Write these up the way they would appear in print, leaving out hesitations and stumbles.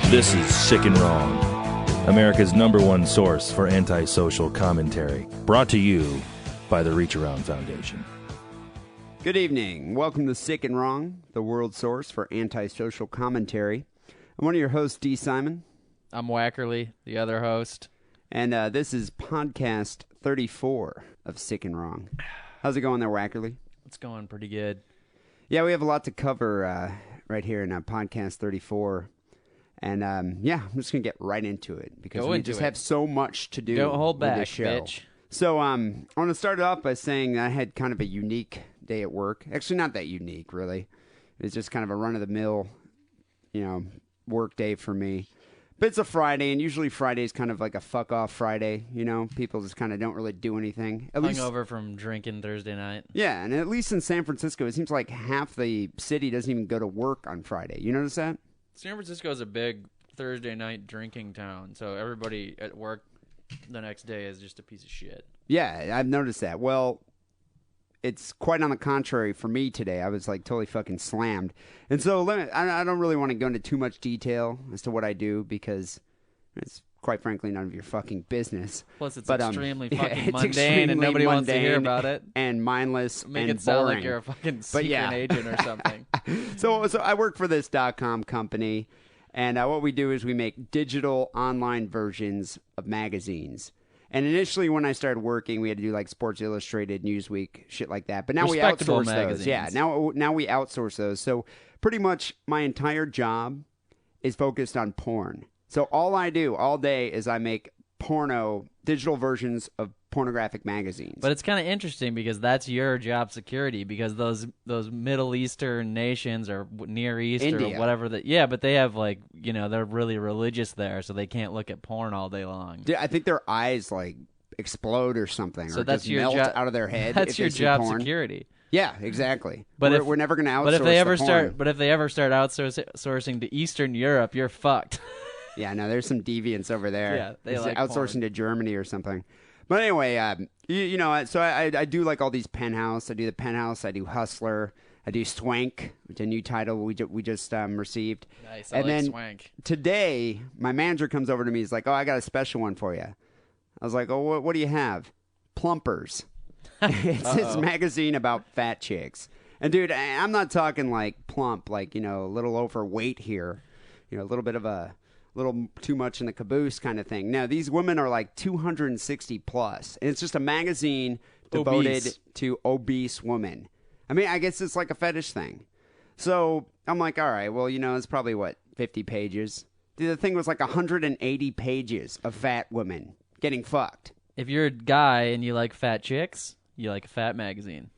This is Sick and Wrong, America's #1 source for antisocial commentary. Brought to you by the Reach Around Foundation. Good evening. Welcome to Sick and Wrong, the world source for antisocial commentary. I'm one of your hosts, D. Simon. I'm Wackerly, the other host. And this is podcast 34 of Sick and Wrong. How's it going there, Wackerly? It's going pretty good. Yeah, we have a lot to cover right here in podcast 34. And I'm just going to get right into it because we just have so much to do. Don't hold back, with this show. bitch. So I want to start it off by saying I had kind of a unique day at work. Actually, not that unique, really. It's just kind of a run-of-the-mill, work day for me. But it's a Friday, and usually Friday is kind of like a fuck-off Friday, People just kind of don't really do anything. Hungover from drinking Thursday night. Yeah, and at least in San Francisco, it seems like half the city doesn't even go to work on Friday. You notice that? San Francisco is a big Thursday night drinking town, so everybody at work the next day is just a piece of shit. Yeah, I've noticed that. Well, it's quite on the contrary for me today. I was like totally fucking slammed. And so I don't really want to go into too much detail as to what I do because it's quite frankly none of your fucking business. Plus it's extremely fucking mundane and nobody wants to hear about it. And mindless and Make it sound like you're a fucking secret agent or something. So I work for this .com company, and what we do is we make digital online versions of magazines. And initially, when I started working, we had to do like Sports Illustrated, Newsweek, shit like that. But now we outsource those. Yeah, now we outsource those. So pretty much my entire job is focused on porn. So all I do all day is I make digital versions of pornographic magazines. But it's kind of interesting because that's your job security because those Middle Eastern nations or Near East India. or whatever but they have they're really religious there, so they can't look at porn all day long. I think their eyes like explode or something, so or that's just your melt out of their head. That's if your they see job porn. security. Yeah, exactly. But we're never going to outsource. But if they ever start outsourcing to Eastern Europe, you're fucked. Yeah, no, there's some deviants over there. Yeah, they like outsourcing porn. to Germany or something. But anyway, so I do like all these Penthouse. I do the Penthouse. I do Hustler. I do Swank, which is a new title we just received. Nice, and then Swank. Today, my manager comes over to me. He's like, "Oh, I got a special one for you." I was like, "Oh, what do you have?" Plumpers. It's this magazine about fat chicks. And dude, I'm not talking like plump, like a little overweight here, a little bit of a little too much in the caboose kind of thing. No, these women are like 260 plus, and it's just a magazine devoted to obese women. I mean, I guess it's like a fetish thing. So I'm like, all right, well, it's probably 50 pages. The thing was like 180 pages of fat women getting fucked. If you're a guy and you like fat chicks, you like a fat magazine.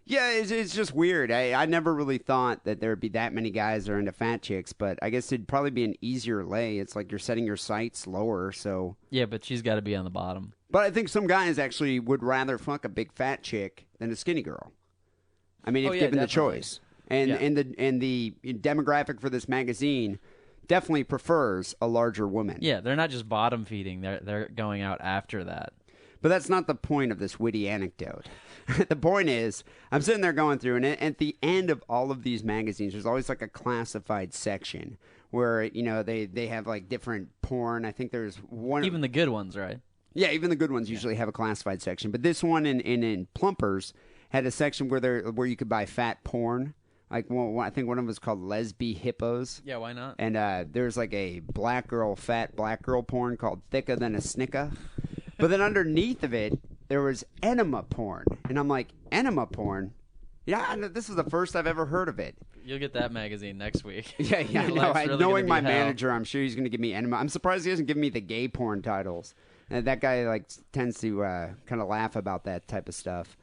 Yeah, it's just weird. I never really thought that there would be that many guys that are into fat chicks, but I guess it'd probably be an easier lay. It's like you're setting your sights lower, so... Yeah, but she's got to be on the bottom. But I think some guys actually would rather fuck a big fat chick than a skinny girl. I mean, if given definitely. the choice. And the demographic for this magazine definitely prefers a larger woman. Yeah, they're not just bottom feeding. They're going out after that. But that's not the point of this witty anecdote. The point is, I'm sitting there going through, and at the end of all of these magazines, there's always like a classified section where, they have like different porn. I think there's one. Even the good ones, right? Yeah, even the good ones usually have a classified section. But this one in Plumpers had a section where you could buy fat porn. Like, I think one of them was called Lesbi Hippos. Yeah, why not? And there's like a fat black girl porn called Thicker Than a Snicka. But then underneath of it, there was enema porn. And I'm like, enema porn? Yeah, this is the first I've ever heard of it. You'll get that magazine next week. Yeah, I know. Really Knowing my hell. manager, I'm sure he's going to give me enema. I'm surprised he doesn't give me the gay porn titles. And that guy tends to kind of laugh about that type of stuff.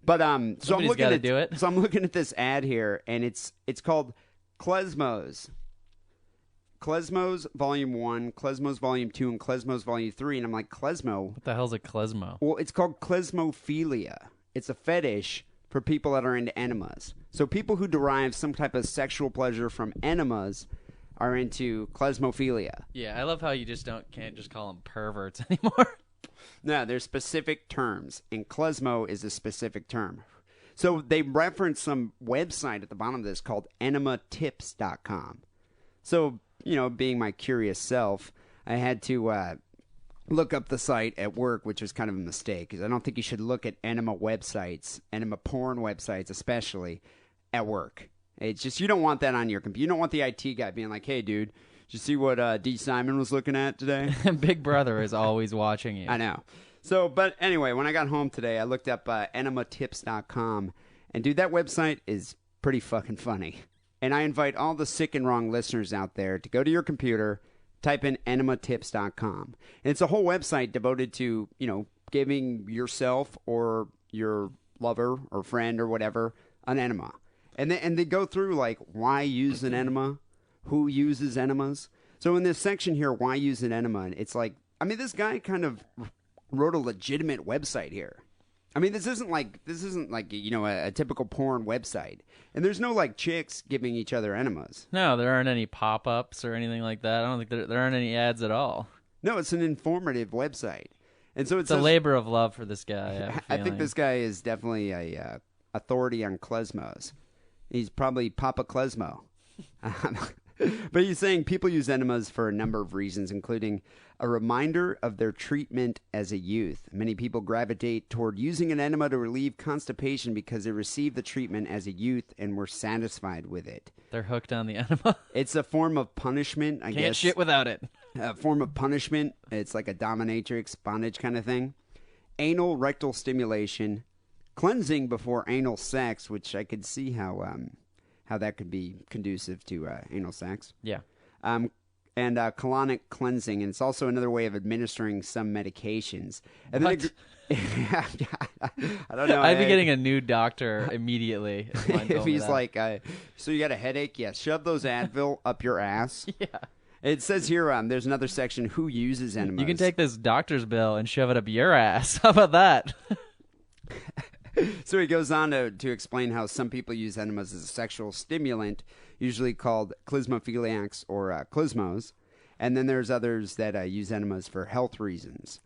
But so I'm looking at this ad here, and it's called Klezmos. Klezmos Volume 1, Klezmos Volume 2, and Klezmos Volume 3. And I'm like, Klezmo? What the hell's a klezmo? Well, it's called klezmophilia. It's a fetish for people that are into enemas. So people who derive some type of sexual pleasure from enemas are into klezmophilia. Yeah, I love how you can't just call them perverts anymore. No, there's specific terms, and klezmo is a specific term. So they reference some website at the bottom of this called enematips.com. So, being my curious self, I had to look up the site at work, which was kind of a mistake because I don't think you should look at enema websites, enema porn websites especially, at work. It's just, you don't want that on your computer. You don't want the IT guy being like, hey, dude, did you see what D. Simon was looking at today? Big Brother is always watching you. I know. So, but anyway, when I got home today, I looked up enematips.com, and dude, that website is pretty fucking funny. And I invite all the sick and wrong listeners out there to go to your computer, type in enematips.com. And it's a whole website devoted to, giving yourself or your lover or friend or whatever an enema. And they go through, like, why use an enema, who uses enemas. So in this section here, why use an enema, it's like, this guy kind of wrote a legitimate website here. This isn't like a typical porn website. And there's no like chicks giving each other enemas. No, there aren't any pop-ups or anything like that. I don't think there aren't any ads at all. No, it's an informative website. And so it's a labor of love for this guy. I think this guy is definitely a authority on klezmos. He's probably Papa Klezmo. But he's saying people use enemas for a number of reasons, including a reminder of their treatment as a youth. Many people gravitate toward using an enema to relieve constipation because they received the treatment as a youth and were satisfied with it. They're hooked on the enema. It's a form of punishment, I guess. Can't shit without it. A form of punishment. It's like a dominatrix bondage kind of thing. Anal rectal stimulation. Cleansing before anal sex, which I could see how that could be conducive to anal sex. Yeah. And colonic cleansing, and it's also another way of administering some medications. And what? I don't know. I'd be getting a new doctor immediately. If he's like, so you got a headache? Yeah, shove those Advil up your ass. Yeah. It says here, there's another section, who uses enemas. You can take this doctor's bill and shove it up your ass. How about that? So he goes on to explain how some people use enemas as a sexual stimulant, usually called klezmophiliacs or klezmos. And then there's others that use enemas for health reasons.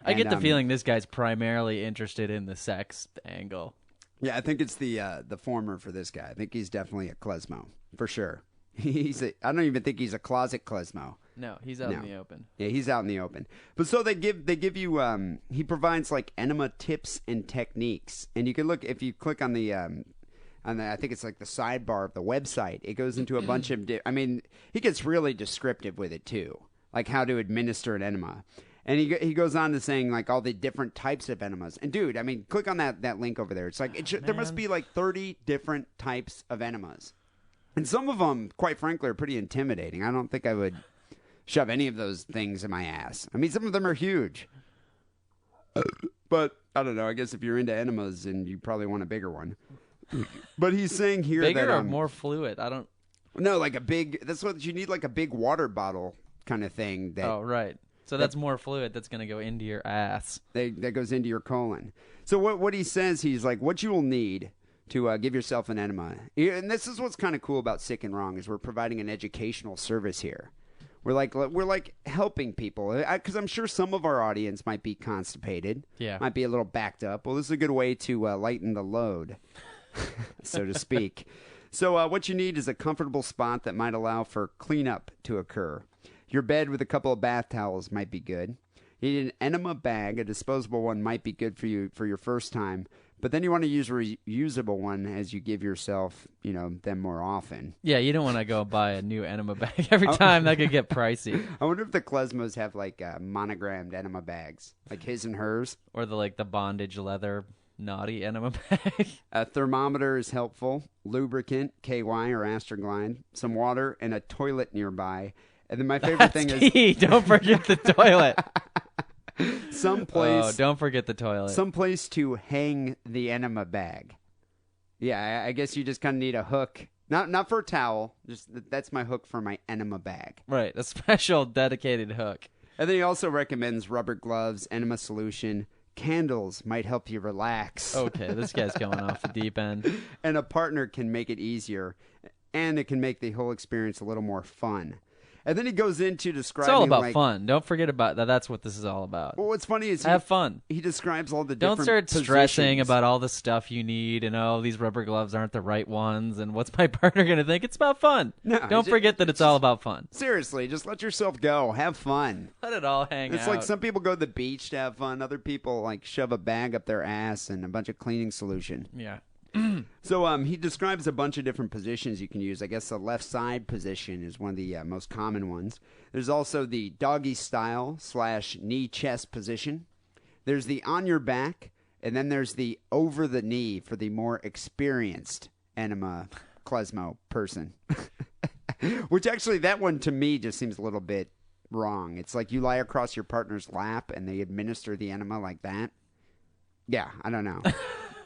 I get the feeling this guy's primarily interested in the sex angle. Yeah, I think it's the former for this guy. I think he's definitely a klezmo, for sure. I don't even think he's a closet klezmo. No, he's out in the open. Yeah, he's out in the open. But so they give you he provides like enema tips and techniques. And you can look, if you click on the I think it's like the sidebar of the website, it goes into a bunch of he gets really descriptive with it too. Like how to administer an enema. And he goes on to saying like all the different types of enemas. And dude, click on that link over there. It's like there must be like 30 different types of enemas. And some of them, quite frankly, are pretty intimidating. I don't think I would shove any of those things in my ass. Some of them are huge. But, I don't know, I guess if you're into enemas, and you probably want a bigger one. But he's saying here bigger that... or more fluid? I don't... No, like a big... That's what you need, like a big water bottle kind of thing. Oh, right. So that's more fluid that's going to go into your ass. That goes into your colon. So what he says, he's like, what you will need... to give yourself an enema. And this is what's kind of cool about Sick and Wrong is we're providing an educational service here. We're like helping people because I'm sure some of our audience might be constipated. Yeah. Might be a little backed up. Well, this is a good way to lighten the load, so to speak. So what you need is a comfortable spot that might allow for cleanup to occur. Your bed with a couple of bath towels might be good. You need an enema bag. A disposable one might be good for you for your first time. But then you want to use a reusable one as you give yourself, them more often. Yeah, you don't want to go buy a new enema bag every time. That could get pricey. I wonder if the klezmos have like monogrammed enema bags, like his and hers. Or the bondage leather naughty enema bag. A thermometer is helpful. Lubricant, KY or Astroglide, some water, and a toilet nearby. And then my favorite thing is... Don't forget the toilet. Someplace. Oh, don't forget the toilet. Someplace to hang the enema bag. Yeah, I guess you just kind of need a hook. Not for a towel. Just that's my hook for my enema bag. Right, a special dedicated hook. And then he also recommends rubber gloves, enema solution, candles might help you relax. Okay, this guy's going off the deep end. And a partner can make it easier, and it can make the whole experience a little more fun. And then he goes into It's describing all about like, fun. Don't forget about that. That's what this is all about. Well, what's funny is Have fun. He describes all the Don't different start stressing positions. about all the stuff you need and these rubber gloves aren't the right ones and what's my partner going to think. It's about fun. No, Don't forget that it's all about fun. Seriously, just let yourself go. Have fun. Let it all hang out. It's like some people go to the beach to have fun. Other people like shove a bag up their ass and a bunch of cleaning solution. Yeah. So he describes a bunch of different positions you can use. I guess the left side position is one of the most common ones. There's also the doggy style / knee chest position. There's the on your back, and then there's the over the knee for the more experienced enema klezmo person. Which actually, that one to me just seems a little bit wrong. It's like you lie across your partner's lap and they administer the enema like that. Yeah, I don't know.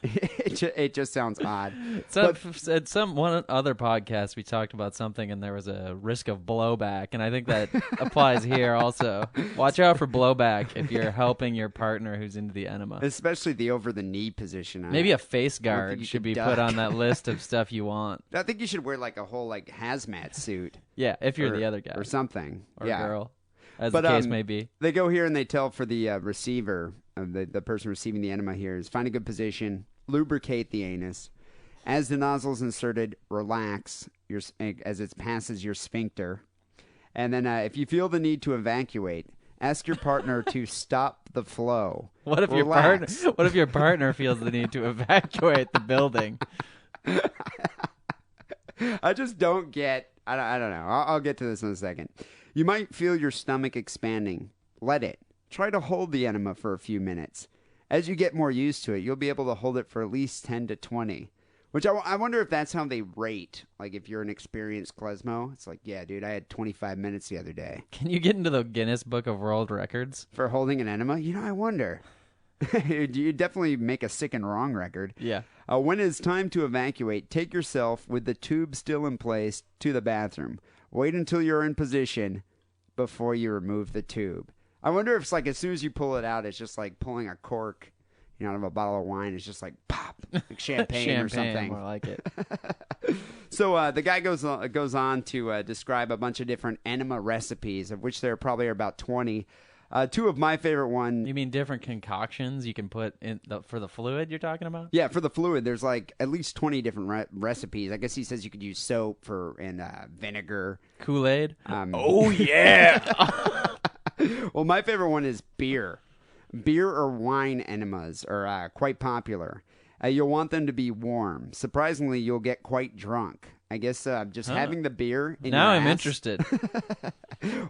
It just sounds odd. At some one other podcast, we talked about something, and there was a risk of blowback, and I think that applies here also. Watch out for blowback if you're helping your partner who's into the enema. Especially the over the knee position. Maybe a face think guard you should could be duck. put on that list of stuff you want. I think you should wear like a whole like hazmat suit. Yeah, if you're or, the other guy or something. or yeah. girl, as But, the case may be. They go here and they tell for the receiver, the person receiving the enema here, is find a good position, lubricate the anus. As the nozzle is inserted, relax as it passes your sphincter. And then if you feel the need to evacuate, ask your partner to stop the flow. What if Relax. your partner feels the need to evacuate the building? I just don't get. I don't know. I'll get to this in a second. You might feel your stomach expanding. Let it. Try to hold the enema for a few minutes. As you get more used to it, you'll be able to hold it for at least 10 to 20. Which I wonder if that's how they rate. Like if you're an experienced klezmo, it's like, yeah, dude, I had 25 minutes the other day. Can you get into the Guinness Book of World Records? For holding an enema? I wonder. You definitely make a sick and wrong record. Yeah. When it's time to evacuate, take yourself with the tube still in place to the bathroom. Wait until you're in position before you remove the tube. I wonder if it's like as soon as you pull it out, it's just like pulling a cork, out of a bottle of wine. It's just like pop, like champagne or something. More like it. So the guy goes on to describe a bunch of different enema recipes, of which there probably are about 20. Two of my favorite one. You mean different concoctions you can put in for the fluid you're talking about? Yeah, for the fluid, there's like at least 20 different recipes. I guess he says you could use soap and vinegar. Kool-Aid? Oh, yeah! Well, my favorite one is beer. Beer or wine enemas are quite popular. You'll want them to be warm. Surprisingly, you'll get quite drunk. I guess just having the beer in now your I'm ass- interested.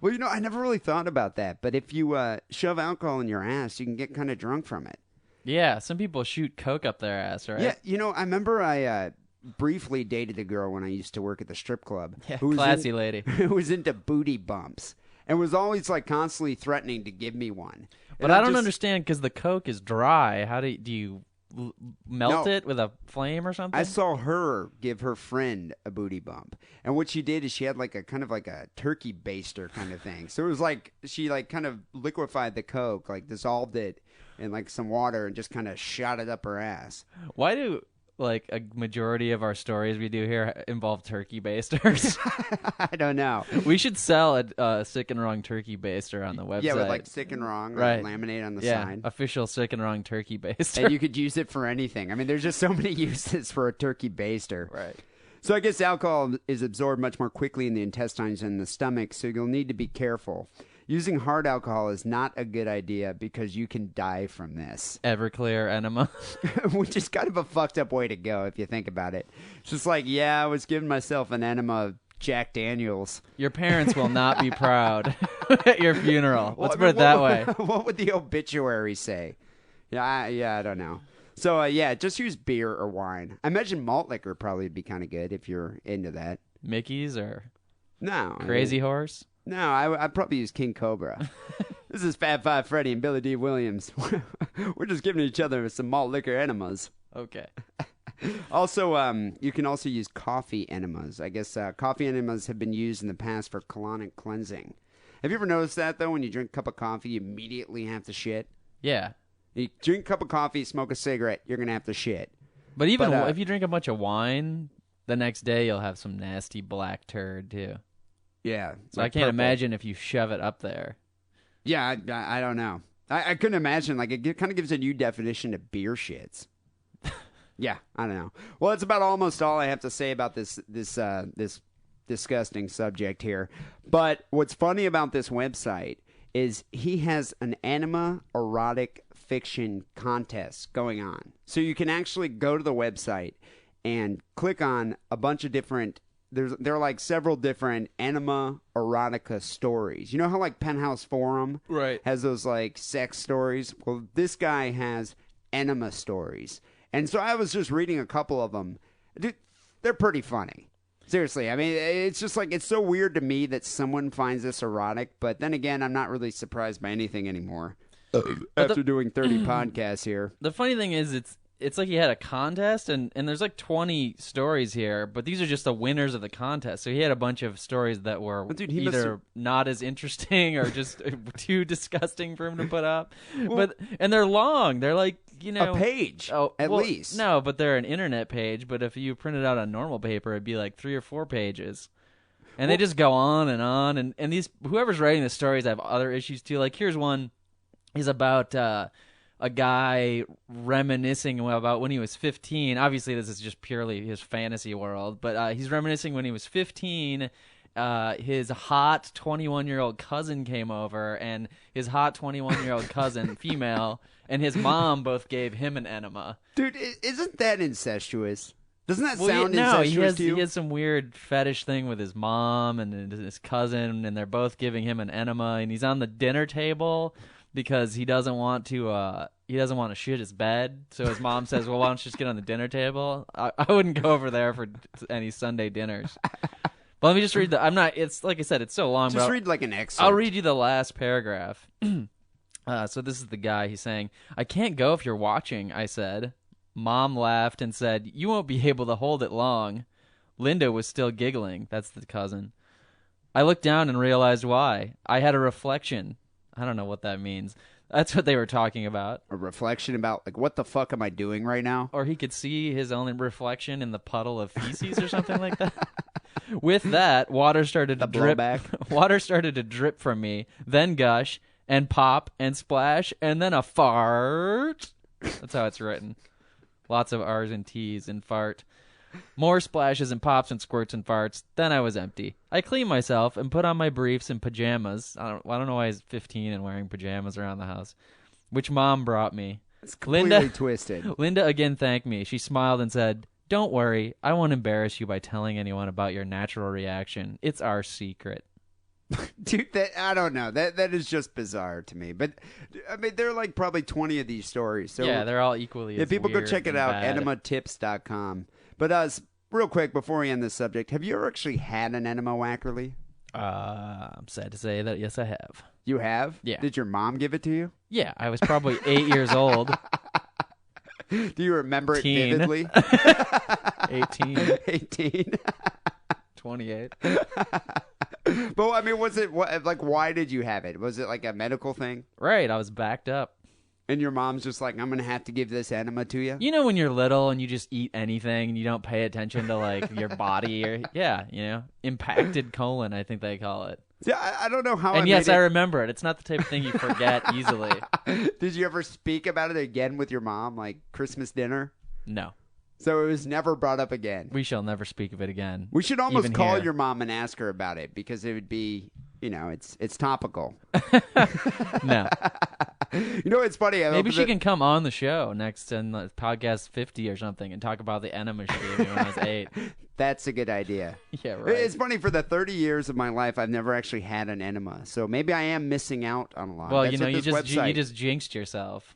Well, I never really thought about that. But if you shove alcohol in your ass, you can get kind of drunk from it. Yeah, some people shoot coke up their ass, right? Yeah, I remember I briefly dated a girl when I used to work at the strip club. Yeah, who was classy lady. Who was into booty bumps and was always like constantly threatening to give me one. But I don't understand because the coke is dry. How do you melt it with a flame or something? I saw her give her friend a booty bump, and what she did is she had like a kind of like a turkey baster kind of thing. So it was like she like kind of liquefied the coke, like dissolved it in like some water, and just kind of shot it up her ass. Why do like a majority of our stories we do here involve turkey basters? I don't know. We should sell a Sick and Wrong turkey baster on the website. Yeah, with like sick and wrong, Right. Laminate on the yeah, side. official Sick and Wrong turkey baster. And you could use it for anything. I mean, there's just so many uses for a turkey baster. Right. So I guess alcohol is absorbed much more quickly in the intestines and the stomach, so you'll need to be careful. Using hard alcohol is not a good idea because you can die from this. Everclear enema. Which is kind of a fucked up way to go if you think about it. It's just like, yeah, I was giving myself an enema of Jack Daniels. Your parents will not be proud at your funeral. Well, Let's I put mean, it that way. What would the obituary say? Yeah, I don't know. So, yeah, just use beer or wine. I imagine malt liquor probably would be kind of good if you're into that. Mickey's or No. Crazy Horse? No, I'd probably use King Cobra. This is Fat Five Freddy and Billy D. Williams. We're just giving each other some malt liquor enemas. Okay. Also, you can also use coffee enemas. I guess coffee enemas have been used in the past for colonic cleansing. Have you ever noticed that, though? When you drink a cup of coffee, you immediately have to shit? Yeah. You drink a cup of coffee, smoke a cigarette, you're going to have to shit. But even if you drink a bunch of wine, the next day you'll have some nasty black turd, too. Yeah. So I can't imagine if you shove it up there. Yeah, I don't know. I couldn't imagine. Like, it kind of gives a new definition to beer shits. Yeah, I don't know. Well, it's about almost all I have to say about this disgusting subject here. But what's funny about this website is he has an enema erotic fiction contest going on. So you can actually go to the website and click on a bunch of different. There are like several different enema erotica stories. You know how like Penthouse Forum has those like sex stories? Well, this guy has enema stories. And so I was just reading a couple of them. Dude, they're pretty funny. Seriously, I mean, it's just like, it's so weird to me that someone finds this erotic, but then again, I'm not really surprised by anything anymore. After doing 30 podcasts here. The funny thing is, it's like he had a contest, and there's like 20 stories here, but these are just the winners of the contest. So he had a bunch of stories that were either not as interesting or just too disgusting for him to put up. Well, and they're long. They're like, a page, at least. No, but they're an internet page. But if you printed out on normal paper, it'd be like 3 or 4 pages. And they just go on. And these whoever's writing the stories have other issues too. Like here's one. He's about a guy reminiscing about when he was 15. Obviously, this is just purely his fantasy world. But he's reminiscing when he was 15. His hot 21-year-old cousin came over, and his hot 21-year-old cousin, female, and his mom both gave him an enema. Dude, isn't that incestuous? Doesn't that sound incestuous to you? He has some weird fetish thing with his mom and his cousin, and they're both giving him an enema, and he's on the dinner table because he doesn't want to shit his bed. So his mom says, well, why don't you just get on the dinner table? I wouldn't go over there for any Sunday dinners. But let me just read it's like I said, it's so long. Just read like an excerpt. I'll read you the last paragraph. So this is the guy. He's saying, I can't go if you're watching, I said. Mom laughed and said, you won't be able to hold it long. Linda was still giggling. That's the cousin. I looked down and realized why. I had a reflection. I don't know what that means. That's what they were talking about. A reflection about, like, what the fuck am I doing right now? Or he could see his own reflection in the puddle of feces or something like that. With that, water started to drip. Water started to drip from me, then gush, and pop, and splash, and then a fart. That's how it's written. Lots of R's and T's in fart. More splashes and pops and squirts and farts. Then I was empty. I cleaned myself and put on my briefs and pajamas. I don't know why he's 15 and wearing pajamas around the house, which Mom brought me. It's completely twisted. Linda again thanked me. She smiled and said, don't worry. I won't embarrass you by telling anyone about your natural reaction. It's our secret. Dude, I don't know. That is just bizarre to me. But, I mean, there are like probably 20 of these stories. So yeah, they're all equally as people weird go check it out, bad. enematips.com. But real quick, before we end this subject, have you ever actually had an enema, Wackerly? I'm sad to say that, yes, I have. You have? Yeah. Did your mom give it to you? Yeah, I was probably 8 years old. Do you remember it Teen. vividly? 18. 18. 28. But, I mean, why did you have it? Was it like a medical thing? Right, I was backed up. And your mom's just like, I'm going to have to give this enema to you? You know when you're little and you just eat anything and you don't pay attention to, like, your body? Impacted colon, I think they call it. Yeah, I don't know how And yes, I remember it. It's not the type of thing you forget easily. Did you ever speak about it again with your mom, like Christmas dinner? No. So it was never brought up again? We shall never speak of it again. We should almost call here. your mom and ask her about it because it would be, it's topical. No. It's funny. Maybe she can come on the show next in podcast 50 or something and talk about the enema she gave me when I was 8. That's a good idea. Yeah, right. It's funny, for the 30 years of my life, I've never actually had an enema. So maybe I am missing out on a lot. Well, That's you just jinxed yourself.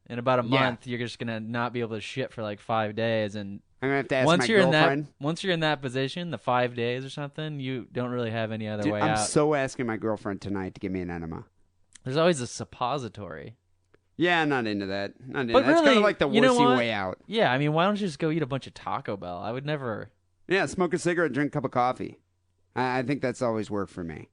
In about a month, you're just going to not be able to shit for like 5 days. And I'm going to have to ask my girlfriend. Once you're in that position, the 5 days or something, you don't really have any other way out. I'm so asking my girlfriend tonight to give me an enema. There's always a suppository. Yeah, not into that. Not into but that. Really, it's kind of like the wussy way out. Yeah, I mean, why don't you just go eat a bunch of Taco Bell? I would never... Yeah, smoke a cigarette, drink a cup of coffee. I think that's always worked for me.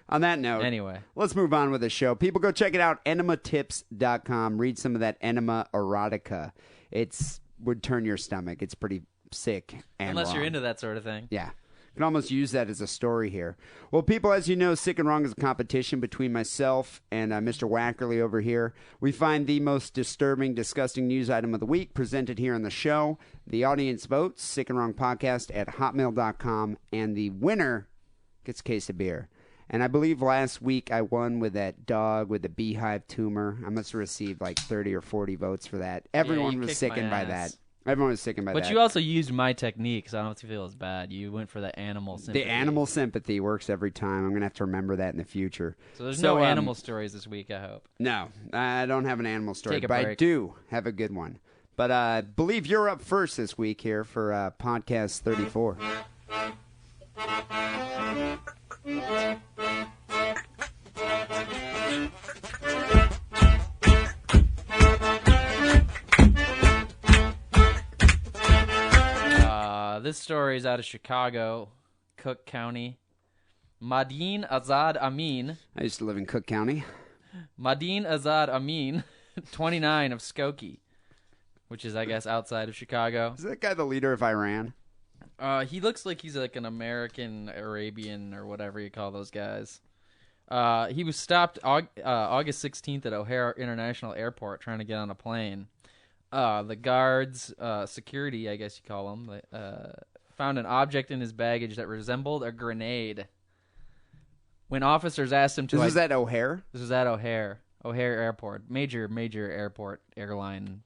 On that note, anyway, let's move on with the show. People, go check it out, enematips.com. Read some of that enema erotica. It would turn your stomach. It's pretty sick and unless wrong. you're into that sort of thing. Yeah. can almost use that as a story here. Well, people, as you know, Sick and Wrong is a competition between myself and Mr. Wackerly over here. We find the most disturbing, disgusting news item of the week presented here on the show. The audience votes, Sick and Wrong Podcast at hotmail.com, and the winner gets a case of beer. And I believe last week I won with that dog with the beehive tumor. I must have received like 30 or 40 votes for that. Everyone was sickened by that. Everyone was sickened by that. But you also used my technique, so I don't feel as bad. You went for the animal sympathy. The animal sympathy works every time. I'm going to have to remember that in the future. So there's no animal stories this week, I hope. No, I don't have an animal story, Take a but break. I do have a good one. But I believe you're up first this week here for Podcast 34. This story is out of Chicago, Cook County. Madin Azad Amin. I used to live in Cook County. Madin Azad Amin, 29 of Skokie, which is, I guess, outside of Chicago. Is that guy the leader of Iran? He looks like he's like an American Arabian or whatever you call those guys. He was stopped August 16th at O'Hare International Airport trying to get on a plane. The guards, security, I guess you call them, found an object in his baggage that resembled a grenade. When officers asked him to... This was at O'Hare? This was at O'Hare Airport. Major airport, airline,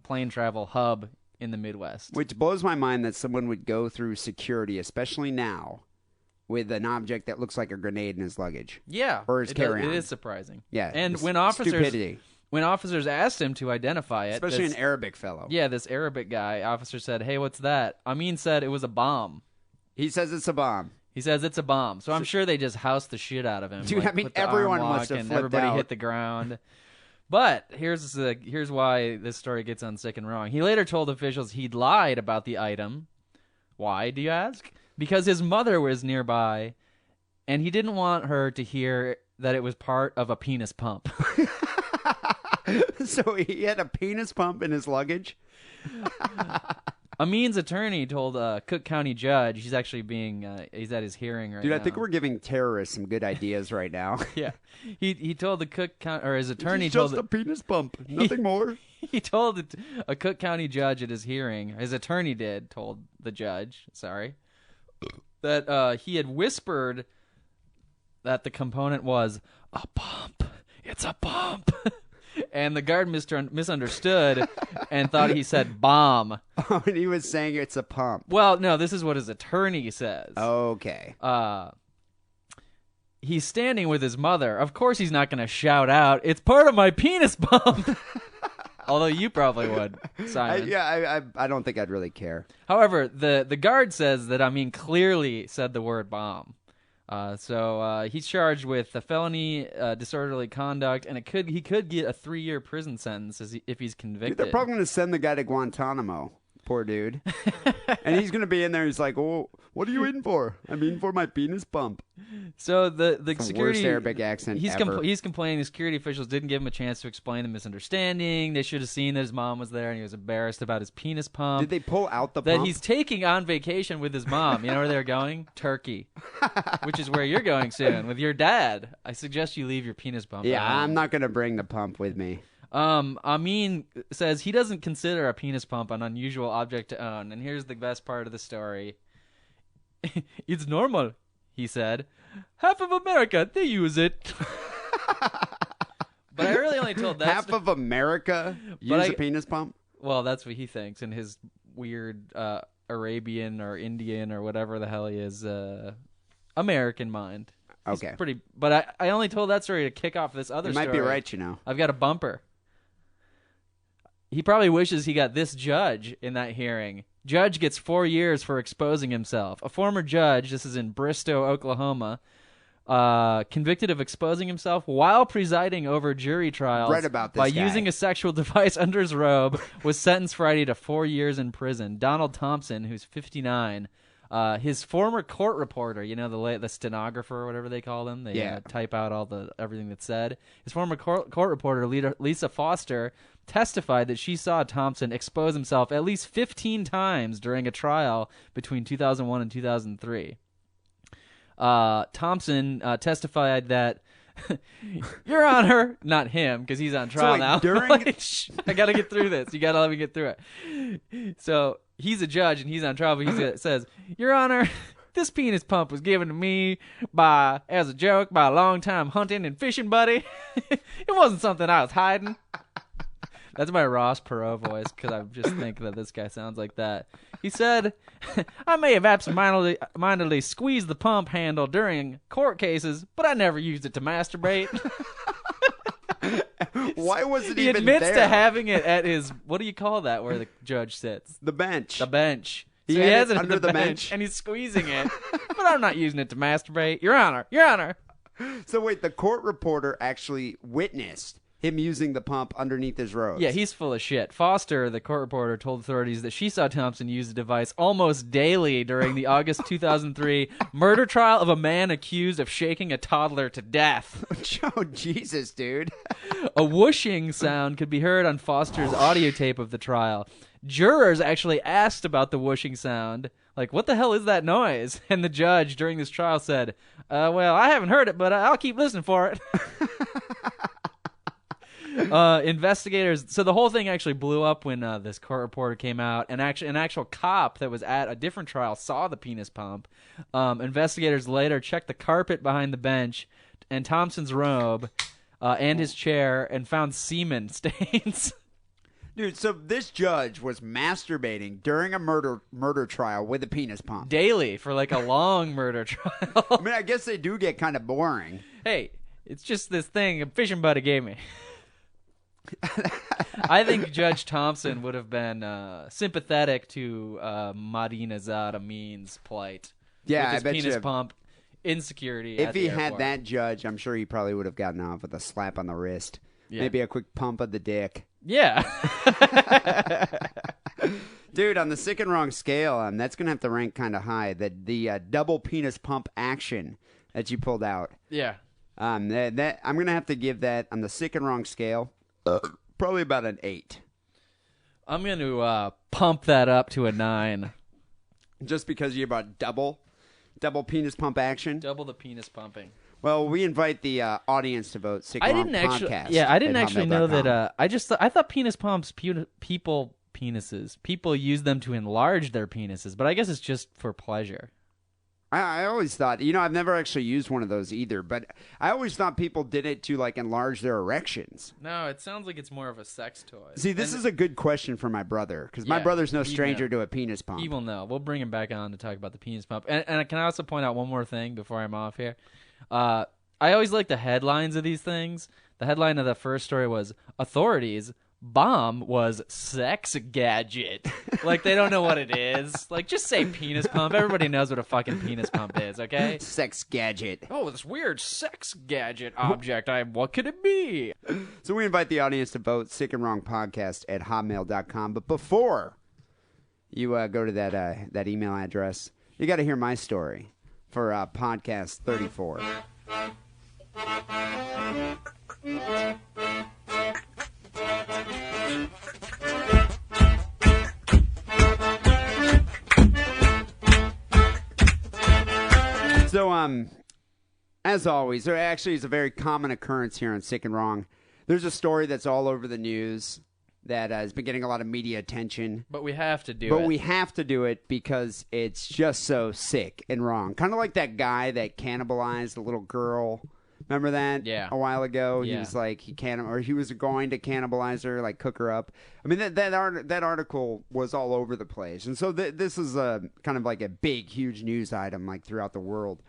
plane travel hub in the Midwest. Which blows my mind that someone would go through security, especially now, with an object that looks like a grenade in his luggage. Yeah. Or his carry-on. It is surprising. Yeah. And when officers... Stupidity. When officers asked him to identify it... Especially an Arabic fellow. Yeah, this Arabic guy, officer said, "Hey, what's that?" Amin said it was a bomb. He says it's a bomb. He says it's a bomb. So I'm sure they just housed the shit out of him. Dude, like, I mean, put the everyone arm must have lock and flipped everybody out. hit the ground. But here's why this story gets on Sick and Wrong. He later told officials he'd lied about the item. Why, do you ask? Because his mother was nearby, and he didn't want her to hear that it was part of a penis pump. So he had a penis pump in his luggage? Amin's attorney told a Cook County judge, he's actually he's at his hearing right now. Dude, I think we're giving terrorists some good ideas right now. Yeah. He told the Cook County, or his attorney It's told... just a penis pump, nothing more. He told a Cook County judge at his hearing, his attorney told the judge, that he had whispered that the component was a pump. It's a pump. And the guard misunderstood and thought he said bomb. Oh, and he was saying it's a pump. Well, no, this is what his attorney says. Okay. He's standing with his mother. Of course he's not going to shout out, "It's part of my penis pump." Although you probably would, Simon. I don't think I'd really care. However, the guard says that Amin clearly said the word bomb. So he's charged with a felony, disorderly conduct, and he could get a 3-year prison sentence if he's convicted. Dude, they're probably going to send the guy to Guantanamo. Poor dude. And he's going to be in there. He's like, "Oh, what are you in for?" "I'm in for my penis pump." So the security... worst Arabic accent ever. He's complaining the security officials didn't give him a chance to explain the misunderstanding. They should have seen that his mom was there and he was embarrassed about his penis pump. Did they pull out the that pump? He's taking on vacation with his mom. You know where they're going? Turkey. Which is where you're going soon with your dad. I suggest you leave your penis pump at Yeah, home. I'm not going to bring the pump with me. Amin says he doesn't consider a penis pump an unusual object to own. And here's the best part of the story. "It's normal," he said. "Half of America, they use it." But I really only told that Half of America use a penis pump? Well, that's what he thinks in his weird Arabian or Indian or whatever the hell he is American mind. He's Okay. But I only told that story to kick off this other story. You might be right, you know. I've got a bumper. He probably wishes he got this judge in that hearing. Judge gets 4 years for exposing himself. A former judge, this is in Bristow, Oklahoma, convicted of exposing himself while presiding over jury trials Read about this by guy. using a sexual device under his robe, was sentenced Friday to 4 years in prison. Donald Thompson, who's 59, His former court reporter, the stenographer or whatever they call them, they type out everything that's said. His former court reporter, Lisa Foster, testified that she saw Thompson expose himself at least 15 times during a trial between 2001 and 2003. Thompson testified that, Your Honor, not him, because he's on trial now. I got to get through this. You got to let me get through it. So he's a judge and he's on trial, but he says, Your Honor, this penis pump was given to me as a joke by a longtime hunting and fishing buddy. It wasn't something I was hiding. That's my Ross Perot voice, because I just think that this guy sounds like that. He said, I may have absentmindedly squeezed the pump handle during court cases, but I never used it to masturbate. Why was it he even admits there? to having it at his, what do you call that, where the judge sits? The bench. The bench. He So has it it under the bench? and he's squeezing it, but I'm not using it to masturbate. Your Honor, Your Honor. So wait, the court reporter actually witnessed him using the pump underneath his robes. Yeah, he's full of shit. Foster, the court reporter, told authorities that she saw Thompson use the device almost daily during the August 2003 murder trial of a man accused of shaking a toddler to death. Oh, Jesus, dude. A whooshing sound could be heard on Foster's audio tape of the trial. Jurors actually asked about the whooshing sound. Like, what the hell is that noise? And the judge during this trial said, well, I haven't heard it, but I'll keep listening for it. Investigators. So the whole thing actually blew up when this court reporter came out, and an actual cop that was at a different trial saw the penis pump. Investigators later checked the carpet behind the bench and Thompson's robe and his chair and found semen stains. Dude, so this judge was masturbating during a murder trial with a penis pump. Daily for like a long murder trial. I mean, I guess they do get kind of boring. Hey, it's just this thing a fishing buddy gave me. I think Judge Thompson would have been sympathetic to Madinazad Amin's plight. Yeah, with his I bet penis you. pump insecurity. If at the he had airport. that judge, I'm sure he probably would have gotten off with a slap on the wrist. Yeah. Maybe a quick pump of the dick. Yeah. Dude, on the sick and wrong scale, that's going to have to rank kind of high. The double penis pump action that you pulled out. Yeah. That I'm going to have to give that on the sick and wrong scale. Probably about an 8. I'm going to pump that up to a 9. Just because you're about double penis pump action. Double the penis pumping. Well, we invite the audience to vote sick and wrong podcast. Yeah, I didn't at actually know hotmail.com. that. I thought penis pumps, people use them to enlarge their penises, but I guess it's just for pleasure. I always thought, I've never actually used one of those either, but I always thought people did it to like enlarge their erections. No, it sounds like it's more of a sex toy. See, this is a good question for my brother, because my Yeah, brother's no he'd stranger know. to a penis pump. He will know. We'll bring him back on to talk about the penis pump. And can I also point out one more thing before I'm off here? I always like the headlines of these things. The headline of the first story was, authorities, bomb was sex gadget. Like, they don't know what it is. Like, just say penis pump. Everybody knows what a fucking penis pump is, okay? Sex gadget. Oh, this weird sex gadget object. What could it be? So we invite the audience to vote sick and wrong podcast at hotmail.com. But before you go to that email address, you got to hear my story for podcast 34. So, as always, there actually is a very common occurrence here on Sick and Wrong. There's a story that's all over the news that has been getting a lot of media attention. But we have to do it. But we have to do it because it's just so sick and wrong. Kind of like that guy that cannibalized a little girl. Remember that? Yeah. A while ago, Yeah. he was like he was going to cannibalize her, like cook her up. I mean that article was all over the place, and so this is a kind of like a big, huge news item like throughout the world,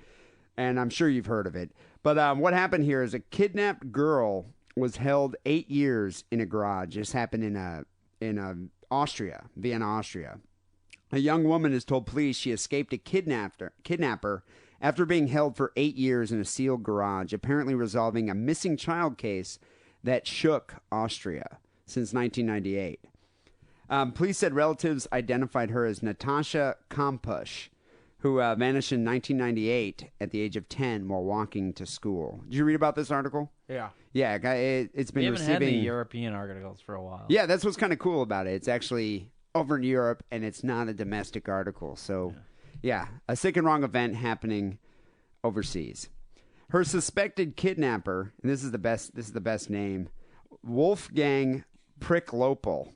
and I'm sure you've heard of it. But what happened here is a kidnapped girl was held 8 years in a garage. This happened in Austria, Vienna, Austria. A young woman has told police she escaped a kidnapper after being held for 8 years in a sealed garage, apparently resolving a missing child case that shook Austria since 1998. Police said relatives identified her as Natasha Kampusch, who vanished in 1998 at the age of 10 while walking to school. Did you read about this article? Yeah. Yeah, it's been We haven't receiving... had the European articles for a while. Yeah, that's what's kind of cool about it. It's actually over in Europe, and it's not a domestic article. So, yeah, a sick and wrong event happening overseas. Her suspected kidnapper, and this is the best name, Wolfgang Pricklopel.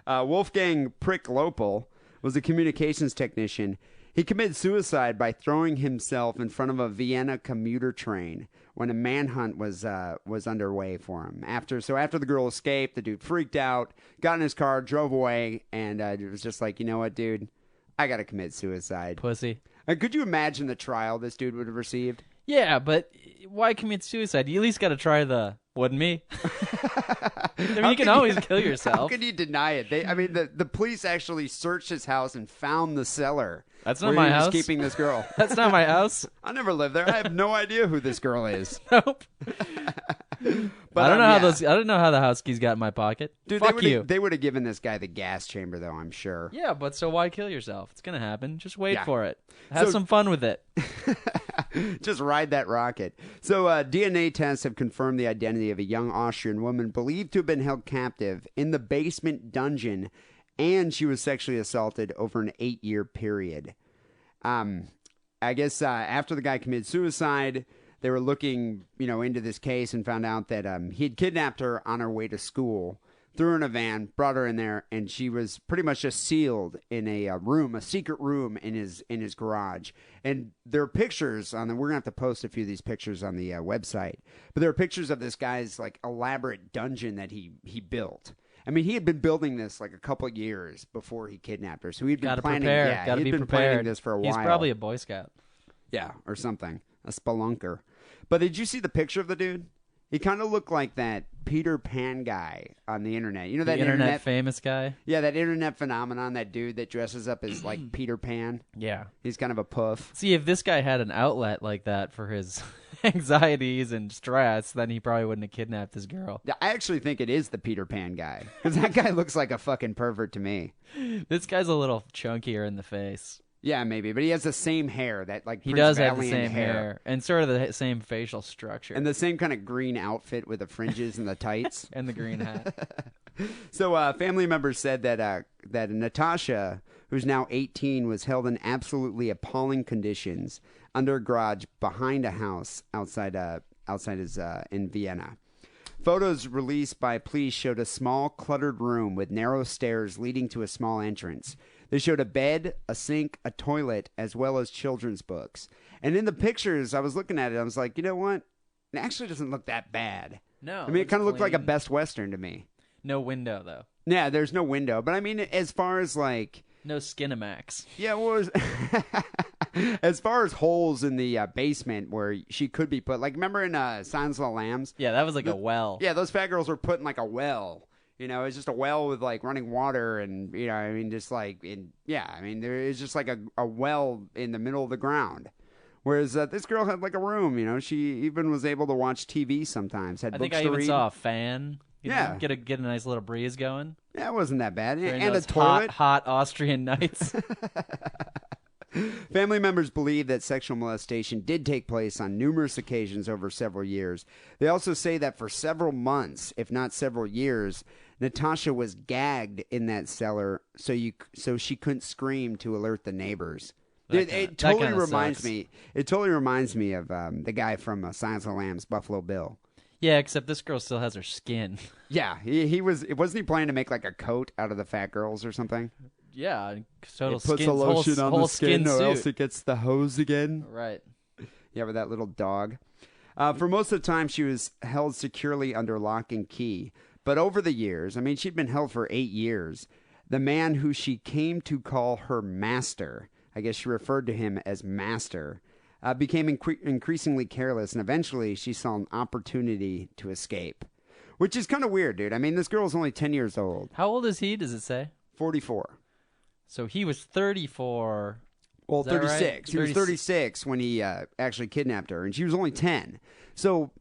Wolfgang Pricklopel was a communications technician. He committed suicide by throwing himself in front of a Vienna commuter train when a manhunt was underway for him. After the girl escaped, the dude freaked out, got in his car, drove away, and it was just like, you know what, dude? I got to commit suicide. Pussy. Could you imagine the trial this dude would have received? Yeah, but why commit suicide? You at least got to try the "wouldn't me." I mean, you can always kill yourself. How can you deny it? The police actually searched his house and found the cellar. That's not where my he was house. keeping this girl. That's not my house. I never lived there. I have no idea who this girl is. Nope. But I don't know yeah. I don't know how the house keys got in my pocket. Dude, Fuck you. They would have given this guy the gas chamber, though, I'm sure. Yeah, but so why kill yourself? It's gonna happen. Just wait Yeah. for it. Have some fun with it. Just ride that rocket. So DNA tests have confirmed the identity of a young Austrian woman believed to have been held captive in the basement dungeon, and she was sexually assaulted over an 8-year period. I guess after the guy committed suicide, they were looking, into this case and found out that he had kidnapped her on her way to school, threw her in a van, brought her in there, and she was pretty much just sealed in a room, a secret room in his garage. And there are pictures on the. We're gonna have to post a few of these pictures on the website, but there are pictures of this guy's like elaborate dungeon that he built. I mean, he had been building this like a couple of years before he kidnapped her, so he'd been planning. Prepare. Yeah, Gotta he'd be been prepared. planning this for a while. He's probably a Boy Scout. Yeah, or something, a spelunker. But did you see the picture of the dude? He kind of looked like that Peter Pan guy on the internet. You know that internet famous guy? Yeah, that internet phenomenon, that dude that dresses up as like Peter Pan. Yeah. He's kind of a puff. See, if this guy had an outlet like that for his anxieties and stress, then he probably wouldn't have kidnapped this girl. I actually think it is the Peter Pan guy. Because that guy looks like a fucking pervert to me. This guy's a little chunkier in the face. Yeah, maybe, but he has the same hair that like He Prince does have the Valiant same hair and sort of the same facial structure and the same kind of green outfit with the fringes and the tights and the green hat. So family members said that Natasha, who's now 18, was held in absolutely appalling conditions under a garage behind a house outside his in Vienna. Photos released by police showed a small, cluttered room with narrow stairs leading to a small entrance. They showed a bed, a sink, a toilet, as well as children's books. And in the pictures, I was looking at it, I was like, you know what? It actually doesn't look that bad. No. I mean, it kind of looked like a clean. Best Western to me. No window, though. Yeah, there's no window. But I mean, as far as like... No Skinamax. Yeah, what was... as far as holes in the basement where she could be put... Like, remember in Silence of the Lambs? Yeah, that was like a well. Yeah, those fat girls were put in like a well. It's just a well with like running water and, just like... there is just like a well in the middle of the ground. Whereas this girl had like a room, she even was able to watch TV sometimes. Had I books think I to even read. saw a fan. Yeah. Get a nice little breeze going. Yeah, it wasn't that bad. During And a those toilet. hot Austrian nights. Family members believe that sexual molestation did take place on numerous occasions over several years. They also say that for several months, if not several years, Natasha was gagged in that cellar so she couldn't scream to alert the neighbors. It totally reminds me. It totally reminds me of the guy from Silence of the Lambs, Buffalo Bill. Yeah, except this girl still has her skin. Yeah, wasn't he planning to make like a coat out of the fat girls or something? Yeah, total It puts skin, a lotion on whole the skin, or suit. else it gets the hose again. Right. Yeah, with that little dog. For most of the time, she was held securely under lock and key. But over the years, I mean, she'd been held for 8 years. The man who she came to call her master, I guess she referred to him as master, became increasingly careless, and eventually she saw an opportunity to escape. Which is kind of weird, dude. I mean, this girl's only 10 years old. How old is he, does it say? 44. So he was 34. Well, Is that 36. right? He was 36 when he actually kidnapped her, and she was only 10. So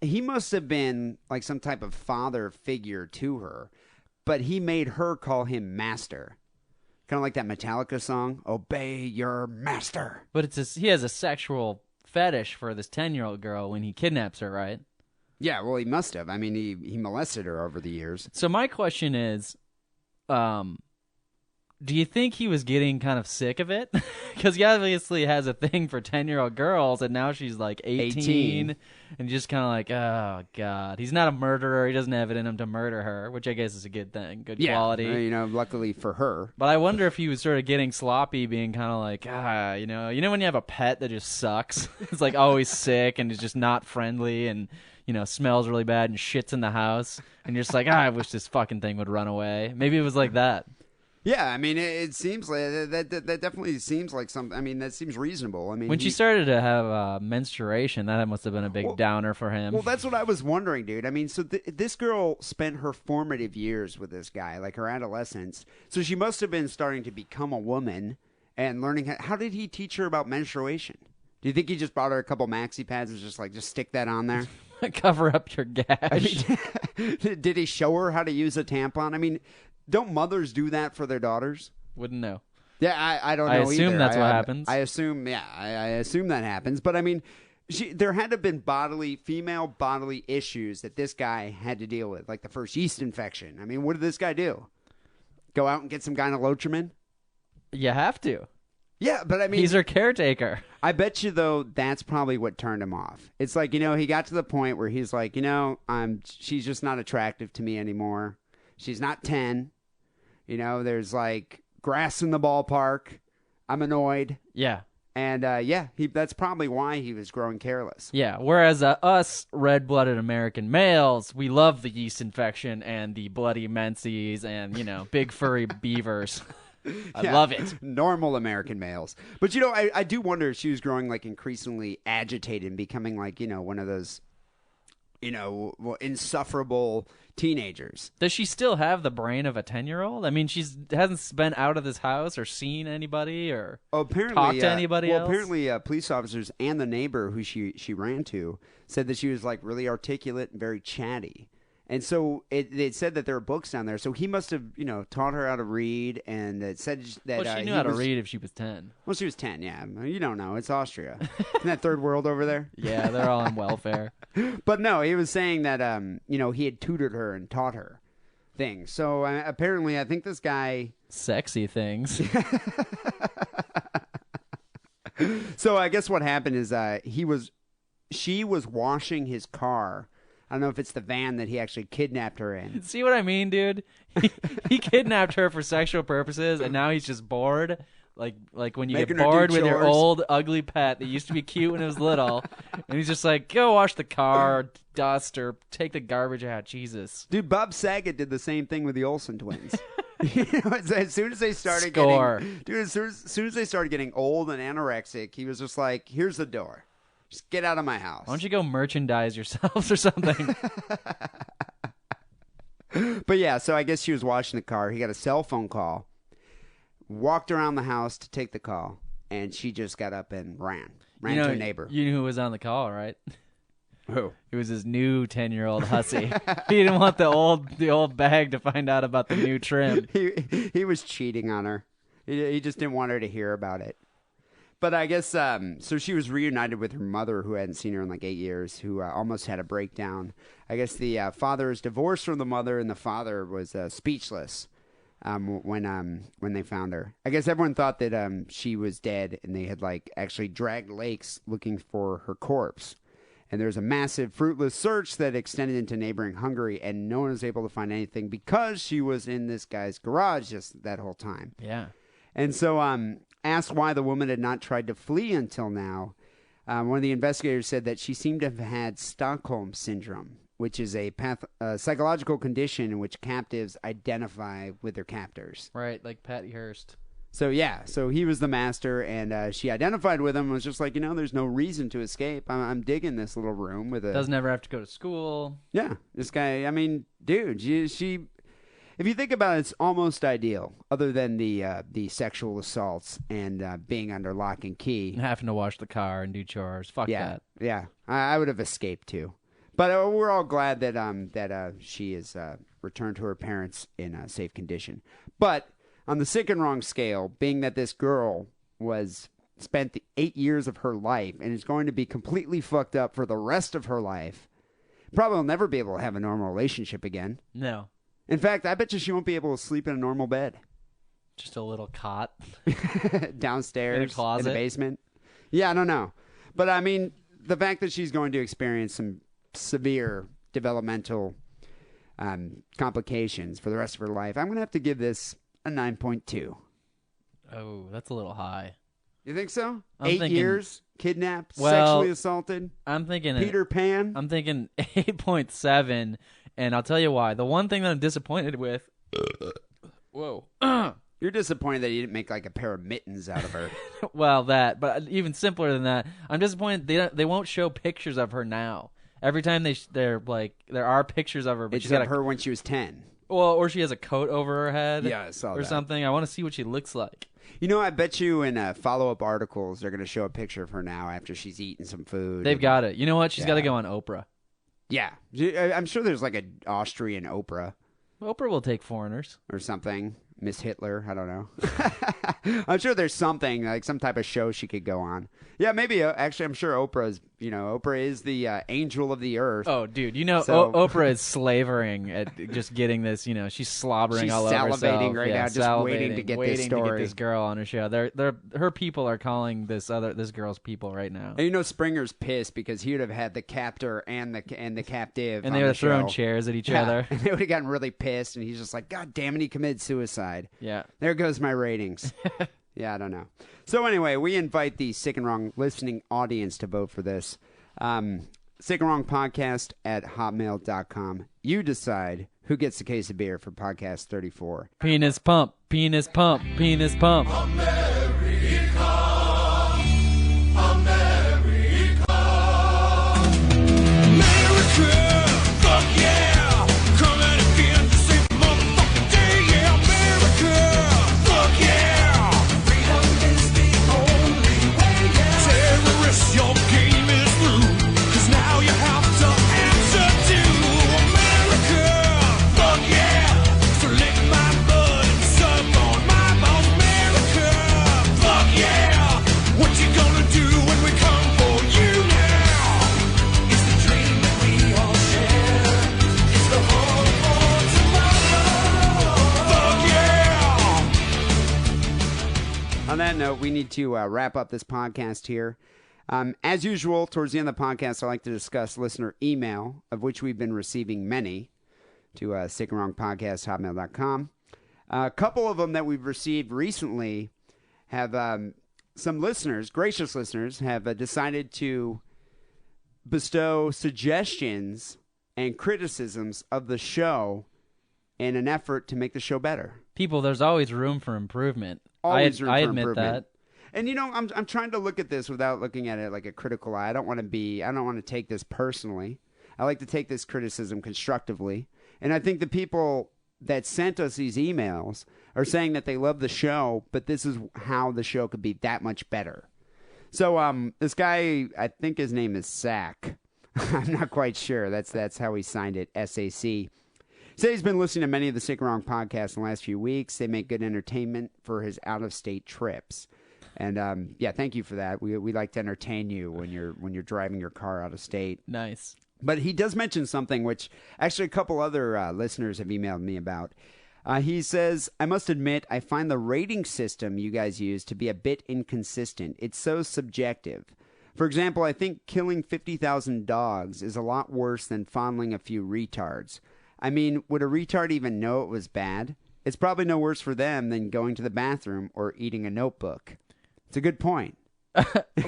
he must have been like some type of father figure to her, but he made her call him master. Kind of like that Metallica song, "Obey Your Master." But he has a sexual fetish for this 10-year-old girl when he kidnaps her, right? Yeah, well, he must have. I mean, he molested her over the years. So my question is, do you think he was getting kind of sick of it? Because he obviously has a thing for 10-year-old girls, and now she's like 18. And just kind of like, oh, God. He's not a murderer. He doesn't have it in him to murder her, which I guess is a good thing. Good quality. You know, luckily for her. But I wonder if he was sort of getting sloppy, being kind of like, you know when you have a pet that just sucks? It's like always sick and is just not friendly and, you know, smells really bad and shits in the house. And you're just like, I wish this fucking thing would run away. Maybe it was like that. Yeah, I mean, it seems like that definitely seems like something. I mean, that seems reasonable. I mean, when she started to have menstruation, that must have been a big downer for him. Well, that's what I was wondering, dude. I mean, so this girl spent her formative years with this guy, like her adolescence. So she must have been starting to become a woman and learning. How did he teach her about menstruation? Do you think he just brought her a couple maxi pads and was just like, just stick that on there? Cover up your gash. I mean, did he show her how to use a tampon? I mean, don't mothers do that for their daughters? Wouldn't know. Yeah, I don't know. I assume either. that's what happens. I assume, I assume that happens. But I mean, there had to have been female bodily issues that this guy had to deal with, like the first yeast infection. I mean, what did this guy do? Go out and get some gynelotrimin? You have to. Yeah, but I mean, he's her caretaker. I bet you, though, that's probably what turned him off. It's like, you know, he got to the point where he's like, you know, she's just not attractive to me anymore. She's not 10. You know, there's like grass in the ballpark. I'm annoyed. Yeah. And that's probably why he was growing careless. Yeah, whereas us red-blooded American males, we love the yeast infection and the bloody menses and, you know, big furry beavers. I love it. Normal American males. But, you know, I do wonder if she was growing like increasingly agitated and becoming like, you know, one of those, you know, insufferable teenagers. Does she still have the brain of a 10-year-old? I mean, hasn't been out of this house or seen anybody or talked to anybody else? Apparently, police officers and the neighbor who she ran to said that she was like really articulate and very chatty. And so they said that there are books down there. So he must have, you know, taught her how to read, and it said that she knew how to read if she was 10. Well, she was 10, yeah. You don't know. It's Austria. Isn't that third world over there? Yeah, they're all on welfare. But no, he was saying that, you know, he had tutored her and taught her things. So apparently, I think this guy... Sexy things. So I guess what happened is she was washing his ar. I don't know if it's the van that he actually kidnapped her in. See what I mean, dude? He kidnapped her for sexual purposes, and now he's just bored. Like when you get bored with your old, ugly pet that used to be cute when it was little, and he's just like, go wash the car, dust, or take the garbage out. Jesus. Dude, Bob Saget did the same thing with the Olsen twins. You know, as soon as they started soon as they started getting old and anorexic, he was just like, here's the door. Just get out of my house. Why don't you go merchandise yourselves or something? But yeah, so I guess she was washing the car. He got a cell phone call, walked around the house to take the call, and she just got up and ran to a neighbor. You knew who was on the call, right? Who? It was his new 10-year-old hussy. He didn't want the old bag to find out about the new trim. He was cheating on her. He just didn't want her to hear about it. But I guess, so she was reunited with her mother, who hadn't seen her in like 8 years, who almost had a breakdown. I guess the father is divorced from the mother, and the father was speechless when they found her. I guess everyone thought that she was dead, and they had like actually dragged lakes looking for her corpse. And there was a massive, fruitless search that extended into neighboring Hungary, and no one was able to find anything because she was in this guy's garage just that whole time. Yeah. And so, asked why the woman had not tried to flee until now, one of the investigators said that she seemed to have had Stockholm Syndrome, which is a psychological condition in which captives identify with their captors. Right, like Patty Hearst. So, yeah, so he was the master, and she identified with him and was just like, you know, there's no reason to escape. I'm digging this little room with a... Doesn't ever have to go to school. Yeah, this guy, I mean, dude, she if you think about it, it's almost ideal, other than the sexual assaults and being under lock and key. And having to wash the car and do chores. Fuck that. Yeah, I would have escaped too. But we're all glad that she is returned to her parents in a safe condition. But On the sick and wrong scale, being that this girl spent the 8 years of her life and is going to be completely fucked up for the rest of her life, probably will never be able to have a normal relationship again. No. In fact, I bet you she won't be able to sleep in a normal bed. Just a little cot. Downstairs. In a closet. In the basement. Yeah, I don't know. But I mean, the fact that she's going to experience some severe developmental complications for the rest of her life, I'm going to have to give this a 9.2. Oh, that's a little high. You think so? I'm 8 thinking, years, kidnapped, well, sexually assaulted. I'm thinking Peter Pan. I'm thinking 8.7, and I'll tell you why. The one thing that I'm disappointed with. Whoa. You're disappointed that you didn't make like a pair of mittens out of her. Well, but even simpler than that, I'm disappointed they won't show pictures of her now. Every time there are pictures of her, but It's she's got her when she was 10. Well, or she has a coat over her head. Yeah, I saw or that. something. I want to see what she looks like. You know, I bet you in follow-up articles they're going to show a picture of her now after she's eaten some food. They've got it. You know what? She's got to Yeah. go on Oprah. Yeah. I'm sure there's like an Austrian Oprah Oprah will take foreigners. or something. Miss Hitler. I don't know. I'm sure there's something, like some type of show she could go on. Yeah, maybe. Actually, I'm sure Oprah is the angel of the earth. Oh, dude. So- Oprah is slavering at just getting this. She's slobbering She's all over herself. salivating right now, just waiting to get this waiting to get story. this girl on her show. Her people are calling this girl's people right now. And Springer's pissed because he would have had the captor and the captive And on they the were throwing show. chairs at each Yeah, other. and they would have gotten really pissed, and he's just like, God damn it, he committed suicide. Yeah. There goes my ratings. Yeah, I don't know. So anyway, we invite the Sick and Wrong listening audience to vote for this. Sick and Wrong podcast at hotmail.com. You decide who gets the case of beer for podcast 34. Penis pump. Penis pump. Penis pump. On that note, we need to wrap up this podcast here. As usual, towards the end of the podcast, I like to discuss listener email, of which we've been receiving many, to sickandwrongpodcast@hotmail.com. A couple of them that we've received recently have some listeners, gracious listeners, have decided to bestow suggestions and criticisms of the show in an effort to make the show better. People, there's always room for improvement. Always room I for admit improvement. that. And I'm trying to look at this without looking at it like a critical eye. I don't want to take this personally. I like to take this criticism constructively. And I think the people that sent us these emails are saying that they love the show, but this is how the show could be that much better. So this guy, I think his name is Sack. I'm not quite sure. That's how he signed it, SAC. Said he's been listening to many of the Sick and Wrong podcasts in the last few weeks. They make good entertainment for his out-of-state trips. And yeah, thank you for that. We like to entertain you when you're driving your car out of state. Nice. But he does mention something which actually a couple other listeners have emailed me about. He says, I must admit, I find the rating system you guys use to be a bit inconsistent. It's so subjective. For example, I think killing 50,000 dogs is a lot worse than fondling a few retards. I mean, would a retard even know it was bad? It's probably no worse for them than going to the bathroom or eating a notebook. It's a good point.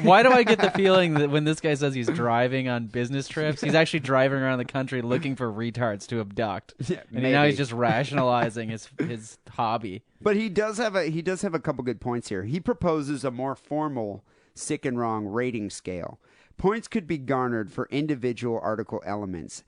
Why do I get the feeling that when this guy says he's driving on business trips, he's actually driving around the country looking for retards to abduct? Yeah, and maybe. now he's just rationalizing his hobby. But he does have a couple good points here. He proposes a more formal Sick and Wrong rating scale. Points could be garnered for individual article elements.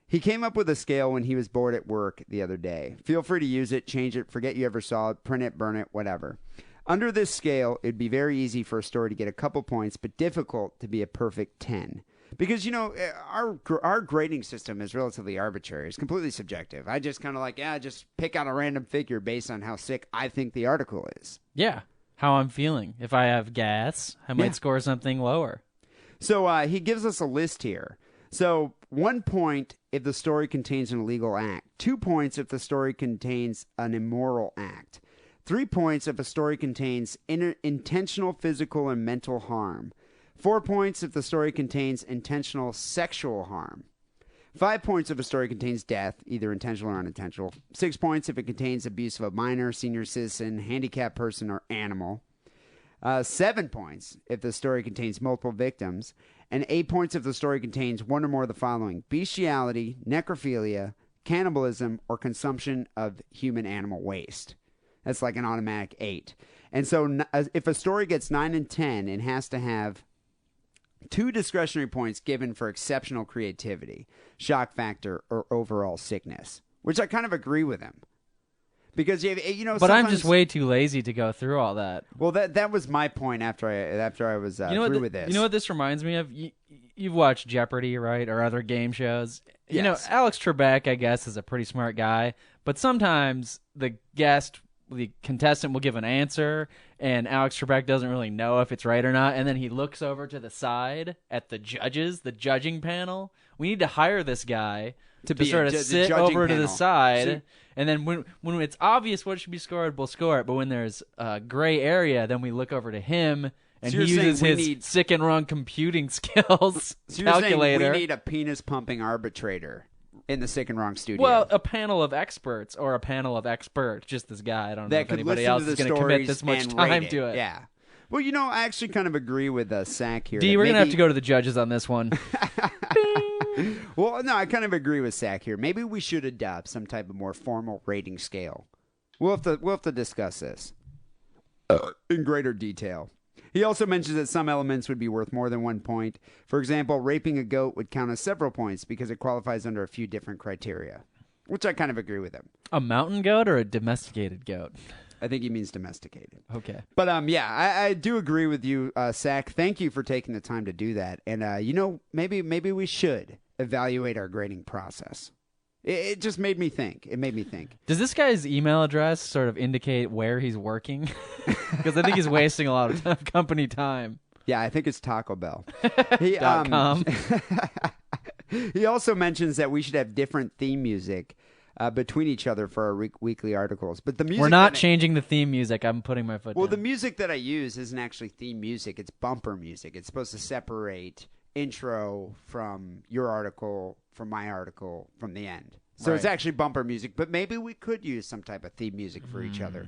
He came up with a scale when he was bored at work the other day. Feel free to use it, change it, forget you ever saw it, print it, burn it, whatever. Under this scale, it'd be very easy for a story to get a couple points, but difficult to be a perfect 10. Because, our grading system is relatively arbitrary. It's completely subjective. I just kind of just pick out a random figure based on how sick I think the article is. Yeah, how I'm feeling. If I have gas, I might score something lower. So he gives us a list here. So 1 point if the story contains an illegal act. 2 points if the story contains an immoral act. 3 points if a story contains intentional physical and mental harm. 4 points if the story contains intentional sexual harm. 5 points if a story contains death, either intentional or unintentional. 6 points if it contains abuse of a minor, senior citizen, handicapped person, or animal. 7 points if the story contains multiple victims. And 8 points if the story contains one or more of the following: bestiality, necrophilia, cannibalism, or consumption of human-animal waste. That's like an automatic 8. And so if a story gets 9 and 10, it has to have 2 discretionary points given for exceptional creativity, shock factor, or overall sickness, which I kind of agree with him. Because, but I'm just way too lazy to go through all that. Well, that was my point after I was through with this. You know what this reminds me of? You've watched Jeopardy, right, or other game shows. Yes. Alex Trebek, I guess, is a pretty smart guy, but sometimes the contestant will give an answer, and Alex Trebek doesn't really know if it's right or not, and then he looks over to the side at the judging panel. We need to hire this guy to sort of sit over to the side, and then when it's obvious what should be scored, we'll score it, but when there's a gray area, then we look over to him, and he uses his sick and wrong computing skills calculator. We need a penis-pumping arbitrator in the Sick and Wrong studio. Well, a panel of experts or a panel of experts. Just this guy. I don't know if anybody else is going to commit this much time to it. Yeah. Well, I actually kind of agree with Zach here. We're going to have to go to the judges on this one. Well, no, I kind of agree with Zach here. Maybe we should adopt some type of more formal rating scale. We'll have to discuss this in greater detail. He also mentions that some elements would be worth more than 1 point. For example, raping a goat would count as several points because it qualifies under a few different criteria, which I kind of agree with him. A mountain goat or a domesticated goat? I think he means domesticated. Okay. But I do agree with you, Zach. Thank you for taking the time to do that. And maybe we should evaluate our grading process. It just made me think. It made me think. Does this guy's email address sort of indicate where he's working? Because I think he's wasting a lot of company time. Yeah, I think it's Taco Bell. .com. He also mentions that we should have different theme music between each other for our weekly articles. But the music we're not changing the theme music. I'm putting my foot down. Well, the music that I use isn't actually theme music. It's bumper music. It's supposed to separate intro from your article, from my article, from the end. So It's actually bumper music, but maybe we could use some type of theme music for each other.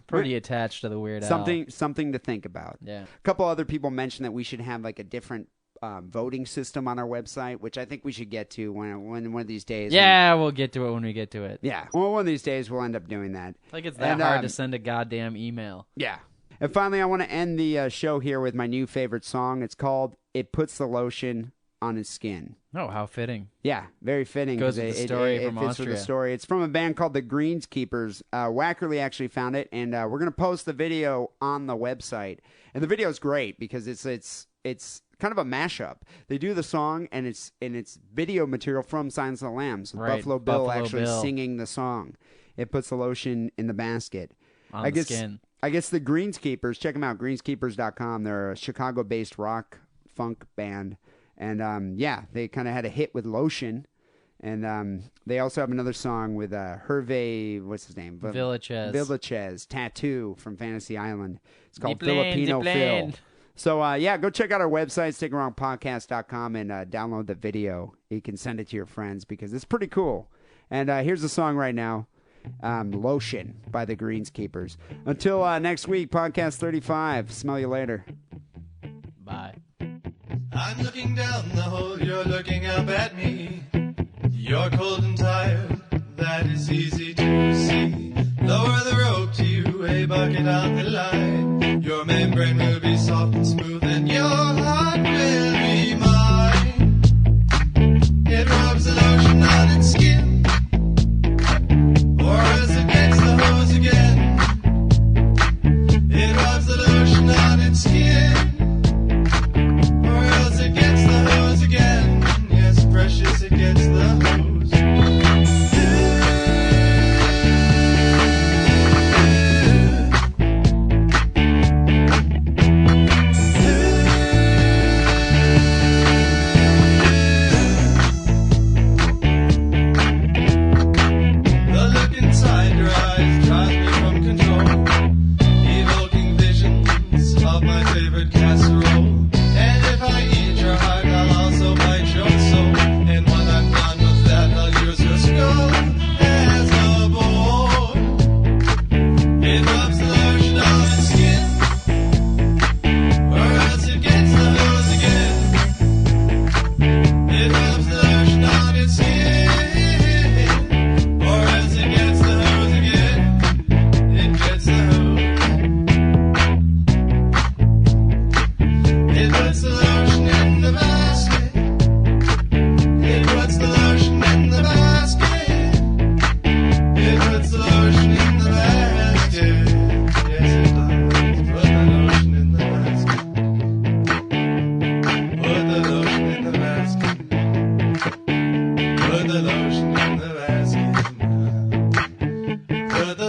Pretty attached to the Weird Al. Something to think about. Yeah. A couple other people mentioned that we should have like a different voting system on our website, which I think we should get to when one of these days. Yeah, we'll get to it when we get to it. Yeah. Well, one of these days we'll end up doing that. Like it's that hard to send a goddamn email. Yeah. And finally, I want to end the show here with my new favorite song. It's called "It Puts the Lotion on His Skin." Oh, how fitting. Yeah, very fitting. Goes with the story from fits Austria. With the story. It's from a band called the Greenskeepers. Wackerly actually found it, and we're going to post the video on the website. And the video is great because it's kind of a mashup. They do the song, and it's video material from Silence of the Lambs. With Right. Buffalo Bill singing the song. It puts the lotion in the basket. On the skin. I guess the Greenskeepers, check them out, greenskeepers.com. They're a Chicago-based rock funk band. And, they kind of had a hit with Lotion. And they also have another song with Hervé, what's his name? Villachez, Tattoo from Fantasy Island. It's called Filipino Phil. So, go check out our website, stickaroundpodcast.com, and download the video. You can send it to your friends because it's pretty cool. And here's the song right now. Lotion by the Greenskeepers. Until next week, podcast 35. Smell you later. Bye. I'm looking down the hole, you're looking up at me. You're cold and tired, that is easy to see. Lower the rope to you, a bucket on the line. Your membrane will be soft and smooth, and your heart will be mine. It rubs the lotion on its skin, or as it gets the hose again. It rubs the lotion on its skin, or else it gets the hose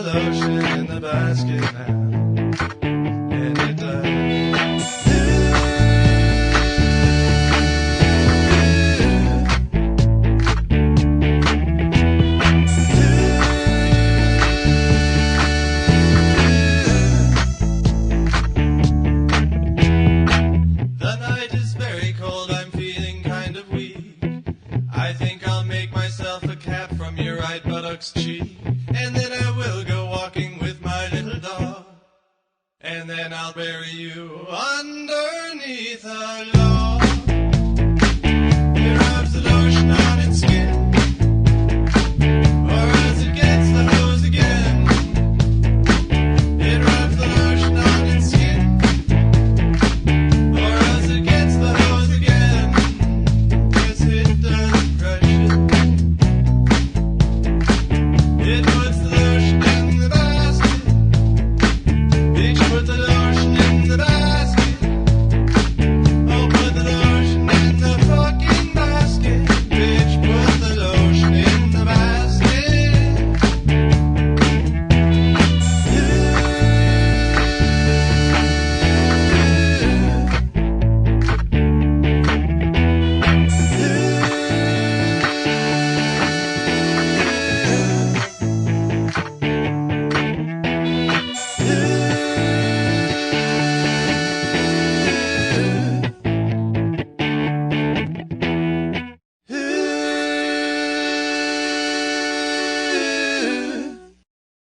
lotion in the basket now. And it does. The night is very cold, I'm feeling kind of weak. I think I'll make myself a cap from your right buttock's cheek. And then I will go walking with my little dog. And then I'll bury you underneath a log.